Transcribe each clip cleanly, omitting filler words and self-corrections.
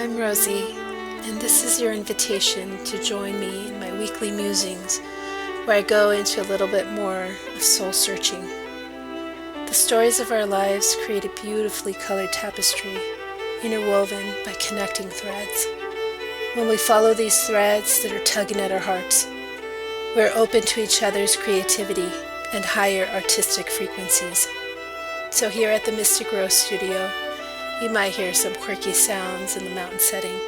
I'm Rosie, and this is your invitation to join me in my weekly musings, where I go into a little bit more of soul searching. The stories of our lives create a beautifully colored tapestry, interwoven by connecting threads. When we follow these threads that are tugging at our hearts, we're open to each other's creativity and higher artistic frequencies. So here at the Mystic Rose Studio, you might hear some quirky sounds in the mountain setting.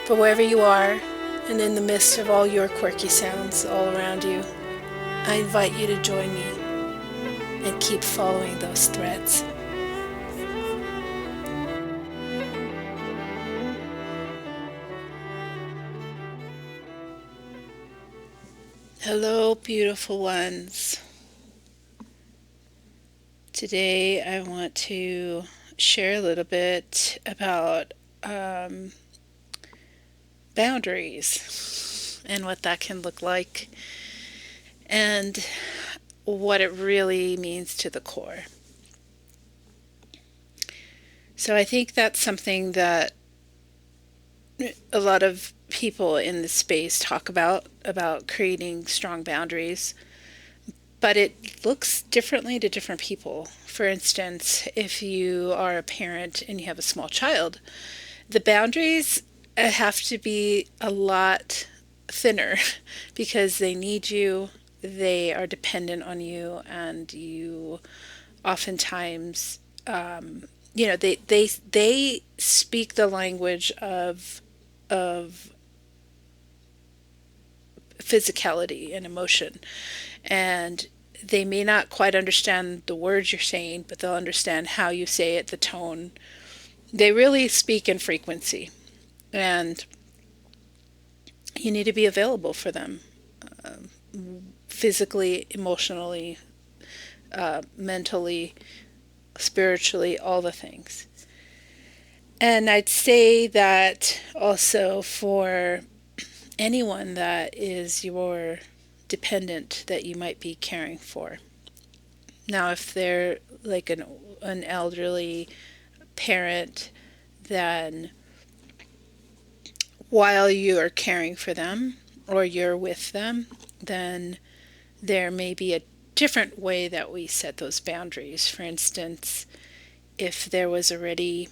But wherever you are, and in the midst of all your quirky sounds all around you, I invite you to join me and keep following those threads. Hello, beautiful ones. Today I want to share a little bit about boundaries and what that can look like and what it really means to the core. So I think that's something that a lot of people in this space talk about creating strong boundaries, but it looks differently to different people. For instance, if you are a parent and you have a small child, the boundaries have to be a lot thinner because they need you, they are dependent on you, and you oftentimes, they speak the language of physicality and emotion, and they may not quite understand the words you're saying, but they'll understand how you say it, the tone. They really speak in frequency, and you need to be available for them, physically, emotionally, mentally, spiritually, all the things. And I'd say that also for anyone that is your dependent that you might be caring for. Now, if they're like an elderly parent, then while you are caring for them or you're with them, then there may be a different way that we set those boundaries. For instance, if there was already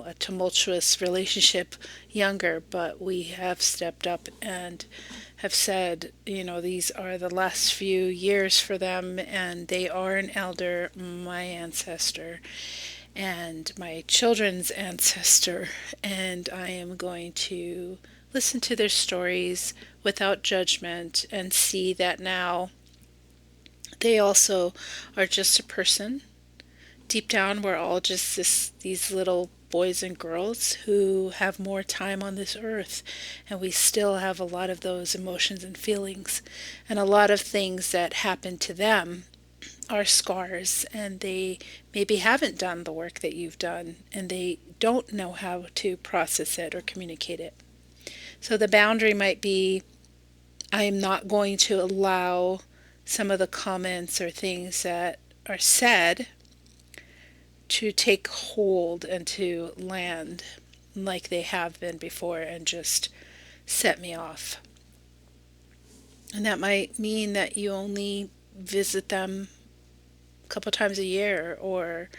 a tumultuous relationship younger, but we have stepped up and have said, these are the last few years for them, and they are an elder, my ancestor, and my children's ancestor, and I am going to listen to their stories without judgment and see that now they also are just a person. Deep down, we're all just these little boys and girls who have more time on this earth, and we still have a lot of those emotions and feelings, and a lot of things that happen to them are scars, and they maybe haven't done the work that you've done, and they don't know how to process it or communicate it. So the boundary might be, I am not going to allow some of the comments or things that are said to take hold and to land like they have been before and just set me off. And that might mean that you only visit them a couple times a year, or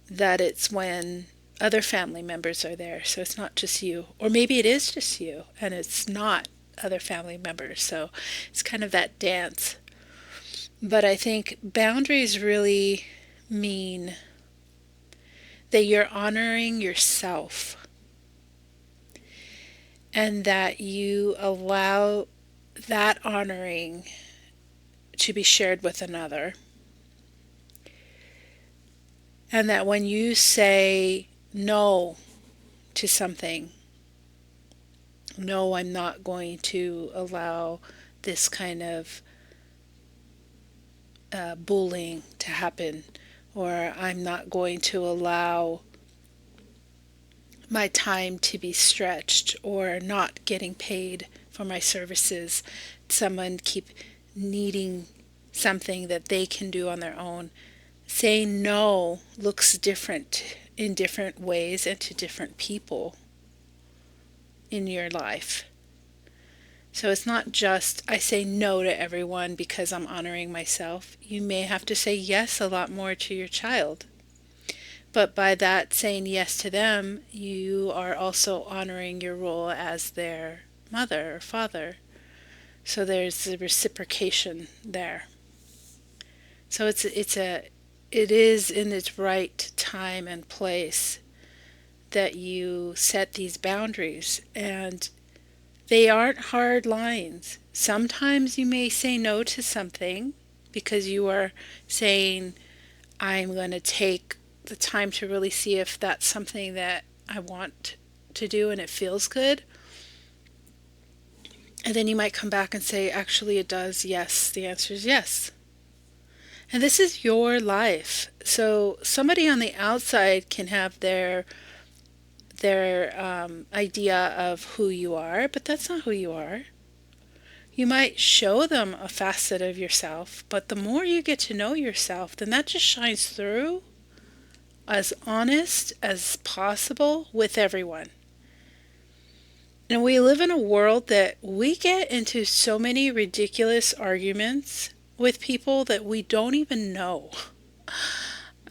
that it's when other family members are there, so it's not just you. Or maybe it is just you and it's not other family members, so it's kind of that dance. But I think boundaries really mean that you're honoring yourself and that you allow that honoring to be shared with another. And that when you say no to something, no, I'm not going to allow this kind of bullying to happen, or I'm not going to allow my time to be stretched or not getting paid for my services. Someone keep needing something that they can do on their own. Saying no looks different in different ways and to different people in your life. So it's not just I say no to everyone because I'm honoring myself. You may have to say yes a lot more to your child. But by that saying yes to them, you are also honoring your role as their mother or father. So there's a reciprocation there. So it is in its right time and place that you set these boundaries, and they aren't hard lines. Sometimes you may say no to something because you are saying, I'm going to take the time to really see if that's something that I want to do and it feels good. And then you might come back and say, actually, it does. Yes. The answer is yes. And this is your life. So somebody on the outside can have their idea of who you are, but that's not who you are. You might show them a facet of yourself, but the more you get to know yourself, then that just shines through as honest as possible with everyone. And we live in a world that we get into so many ridiculous arguments with people that we don't even know.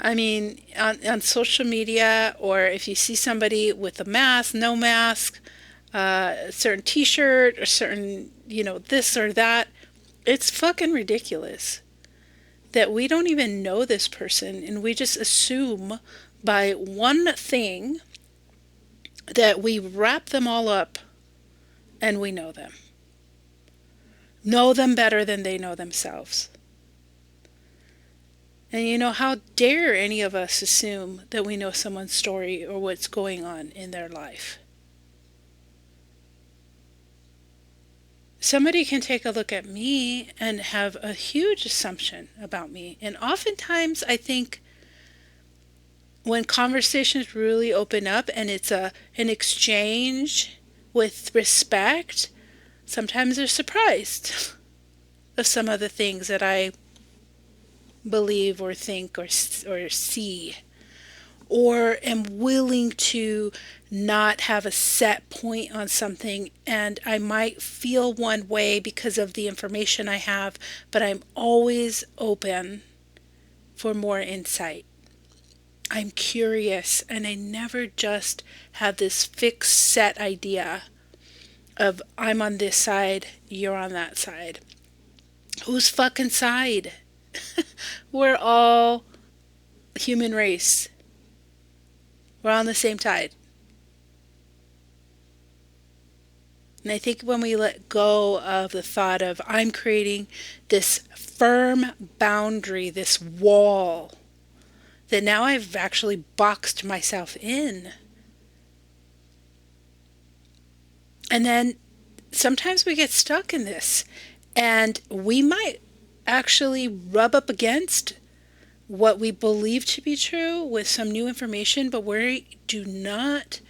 I mean, on social media, or if you see somebody with a mask, no mask, a certain t-shirt, or certain, this or that, it's fucking ridiculous that we don't even know this person and we just assume by one thing that we wrap them all up and we know them. Know them better than they know themselves. And how dare any of us assume that we know someone's story or what's going on in their life? Somebody can take a look at me and have a huge assumption about me. And oftentimes I think when conversations really open up and it's an exchange with respect, sometimes they're surprised of some of the things that I believe or think or see, or am willing to not have a set point on something, and I might feel one way because of the information I have, but I'm always open for more insight. I'm curious, and I never just have this fixed set idea of I'm on this side, you're on that side. Whose fucking side? We're all human race. We're on the same tide. And I think when we let go of the thought of I'm creating this firm boundary, this wall, that now I've actually boxed myself in. And then sometimes we get stuck in this, and we might actually rub up against what we believe to be true with some new information, but we do not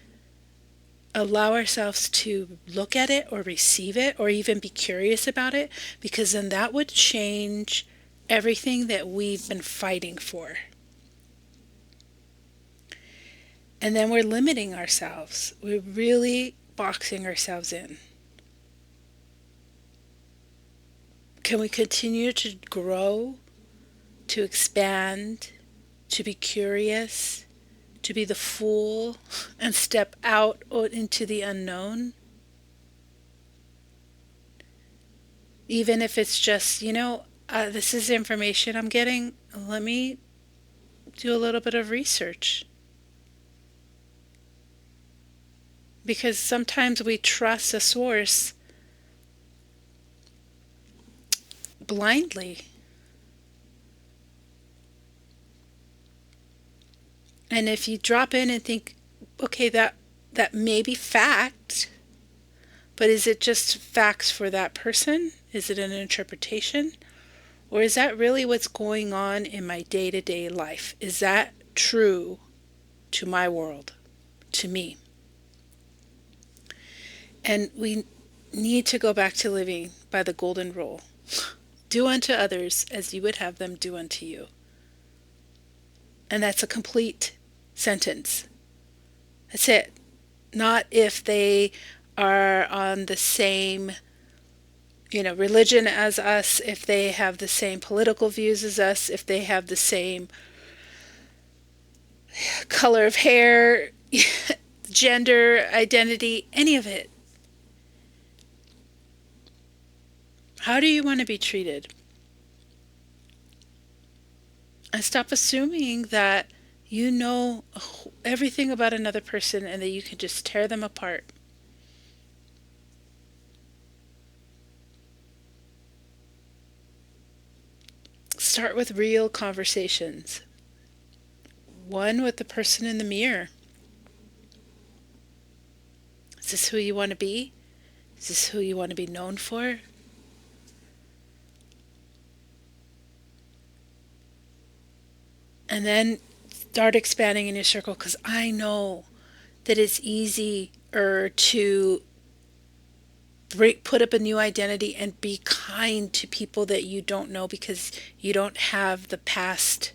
allow ourselves to look at it or receive it or even be curious about it, because then that would change everything that we've been fighting for. And then we're limiting ourselves. We're really boxing ourselves in. Can we continue to grow, to expand, to be curious, to be the fool, and step out into the unknown? Even if it's just, this is information I'm getting, let me do a little bit of research. Because sometimes we trust a source blindly. And if you drop in and think, okay, that may be fact, but is it just facts for that person? Is it an interpretation? Or is that really what's going on in my day-to-day life? Is that true to my world, to me? And we need to go back to living by the golden rule. Do unto others as you would have them do unto you. And that's a complete sentence. That's it. Not if they are on the same, religion as us, if they have the same political views as us, if they have the same color of hair, gender, identity, any of it. How do you want to be treated? And stop assuming that you know everything about another person and that you can just tear them apart. Start with real conversations. One with the person in the mirror. Is this who you want to be? Is this who you want to be known for? And then start expanding in your circle, because I know that it's easier to put up a new identity and be kind to people that you don't know because you don't have the past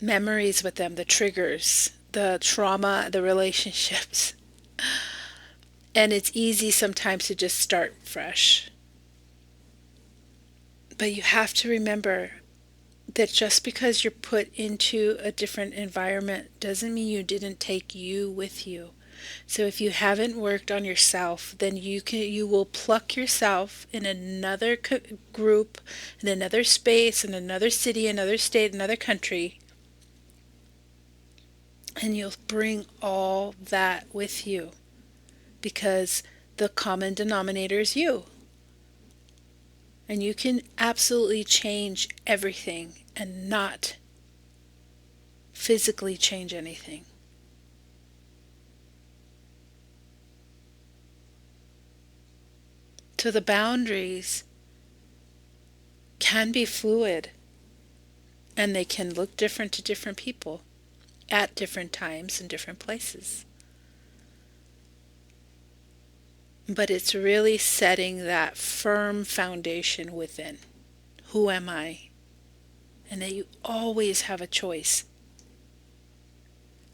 memories with them, the triggers, the trauma, the relationships. And it's easy sometimes to just start fresh. But you have to remember that just because you're put into a different environment doesn't mean you didn't take you with you. So if you haven't worked on yourself, then you will pluck yourself in another group, in another space, in another city, another state, another country, and you'll bring all that with you because the common denominator is you. And you can absolutely change everything and not physically change anything. So the boundaries can be fluid and they can look different to different people at different times and different places. But it's really setting that firm foundation within. Who am I? And that you always have a choice.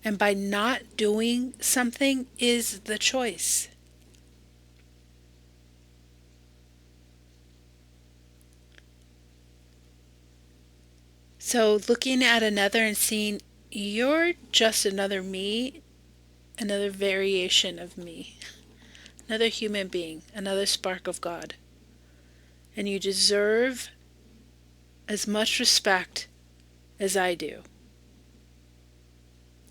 And by not doing something is the choice. So looking at another and seeing you're just another me, another variation of me, another human being, another spark of God. And you deserve as much respect as I do.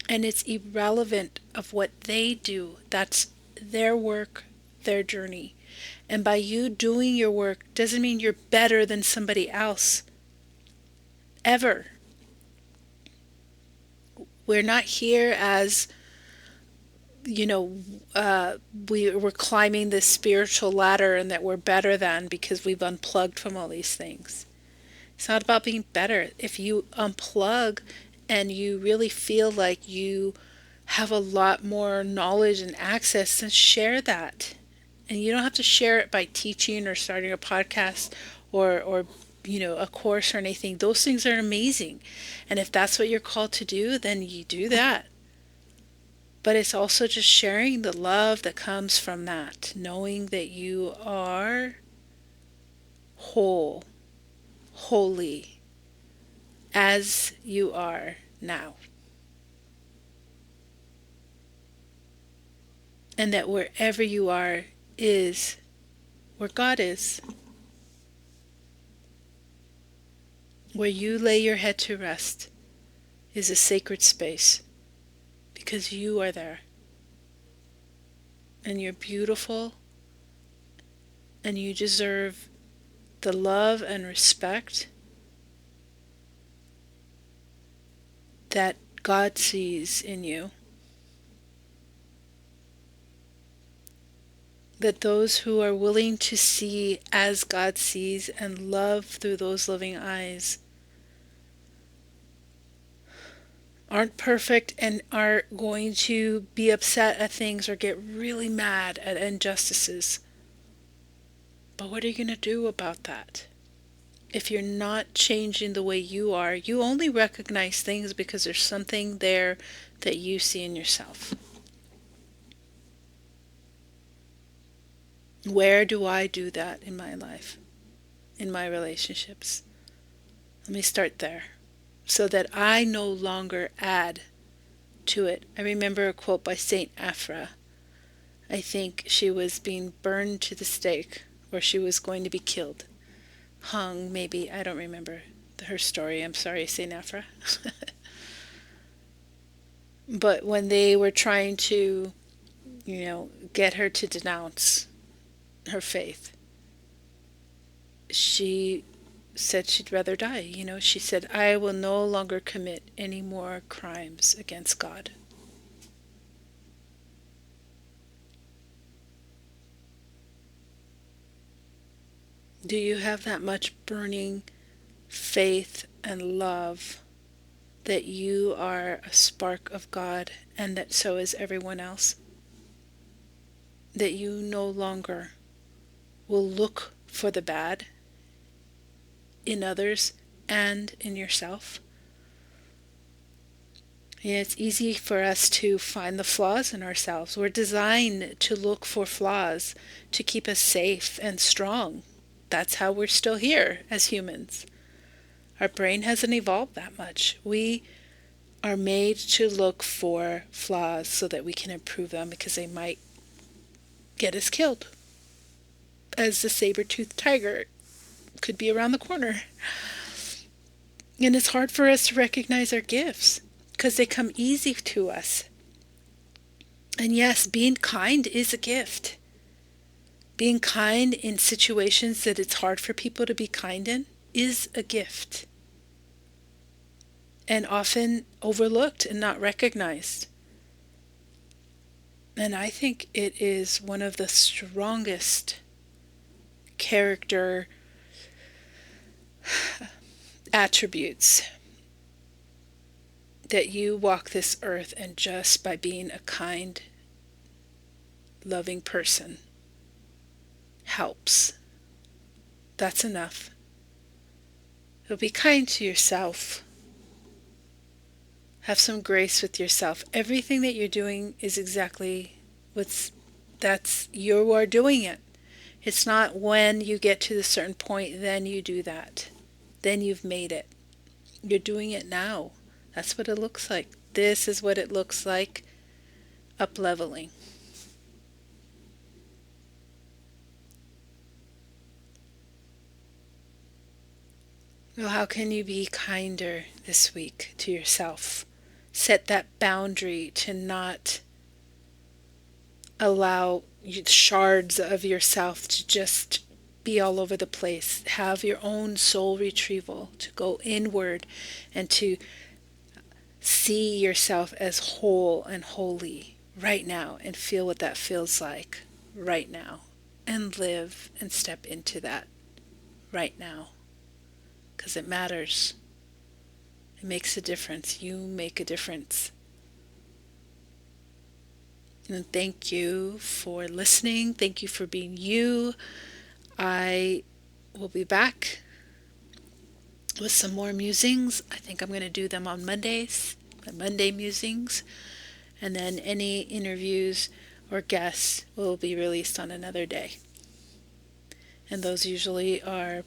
And it's irrelevant of what they do. That's their work, their journey. And by you doing your work doesn't mean you're better than somebody else. Ever. We're not here as, we're climbing this spiritual ladder and that we're better than because we've unplugged from all these things. It's not about being better. If you unplug and you really feel like you have a lot more knowledge and access, then share that. And you don't have to share it by teaching or starting a podcast or a course or anything. Those things are amazing. And if that's what you're called to do, then you do that. But it's also just sharing the love that comes from that, knowing that you are whole, holy, as you are now. And that wherever you are is where God is. Where you lay your head to rest is a sacred space because you are there. And you're beautiful and you deserve the love and respect that God sees in you. That those who are willing to see as God sees and love through those loving eyes aren't perfect and are going to be upset at things or get really mad at injustices. But what are you going to do about that? If you're not changing the way you are, you only recognize things because there's something there that you see in yourself. Where do I do that in my life, in my relationships? Let me start there so that I no longer add to it. I remember a quote by Saint Afra. I think she was being burned to the stake, or she was going to be killed. Hung, maybe. I don't remember her story. I'm sorry, Saint Afra. But when they were trying to, get her to denounce her faith, she said she'd rather die. She said, I will no longer commit any more crimes against God. Do you have that much burning faith and love that you are a spark of God and that so is everyone else? That you no longer will look for the bad in others and in yourself? Yeah, it's easy for us to find the flaws in ourselves. We're designed to look for flaws to keep us safe and strong. That's how we're still here as humans. Our brain hasn't evolved that much. We are made to look for flaws so that we can improve them because they might get us killed. As the saber-toothed tiger could be around the corner. And it's hard for us to recognize our gifts because they come easy to us. And yes, being kind is a gift. Being kind in situations that it's hard for people to be kind in is a gift. And often overlooked and not recognized. And I think it is one of the strongest character attributes that you walk this earth, and just by being a kind, loving person helps. That's enough. So be kind to yourself. Have some grace with yourself. Everything that you're doing is exactly you are doing it. It's not when you get to a certain point, then you do that. Then you've made it. You're doing it now. That's what it looks like. This is what it looks like, up-leveling. Well, how can you be kinder this week to yourself? Set that boundary to not allow shards of yourself to just be all over the place. Have your own soul retrieval, to go inward and to see yourself as whole and holy right now and feel what that feels like right now and live and step into that right now, because it matters. It makes a difference. You make a difference. And thank you for listening. Thank you for being you. I will be back with some more musings. I think I'm going to do them on Mondays, my Monday musings. And then any interviews or guests will be released on another day. And those usually are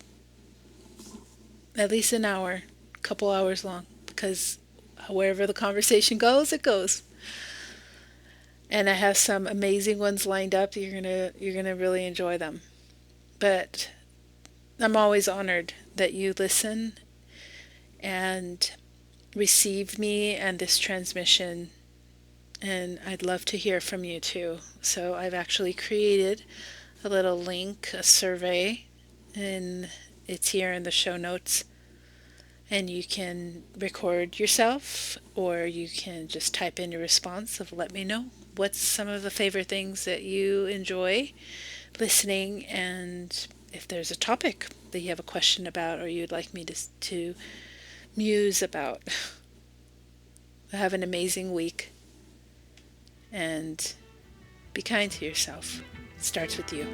at least an hour, a couple hours long, because wherever the conversation goes, it goes. And I have some amazing ones lined up. You're gonna really enjoy them. But I'm always honored that you listen and receive me and this transmission. And I'd love to hear from you too. So I've actually created a little link, a survey, and it's here in the show notes. And you can record yourself, or you can just type in your response of let me know what's some of the favorite things that you enjoy listening, and if there's a topic that you have a question about or you'd like me to muse about. Have an amazing week, and be kind to yourself. It starts with you.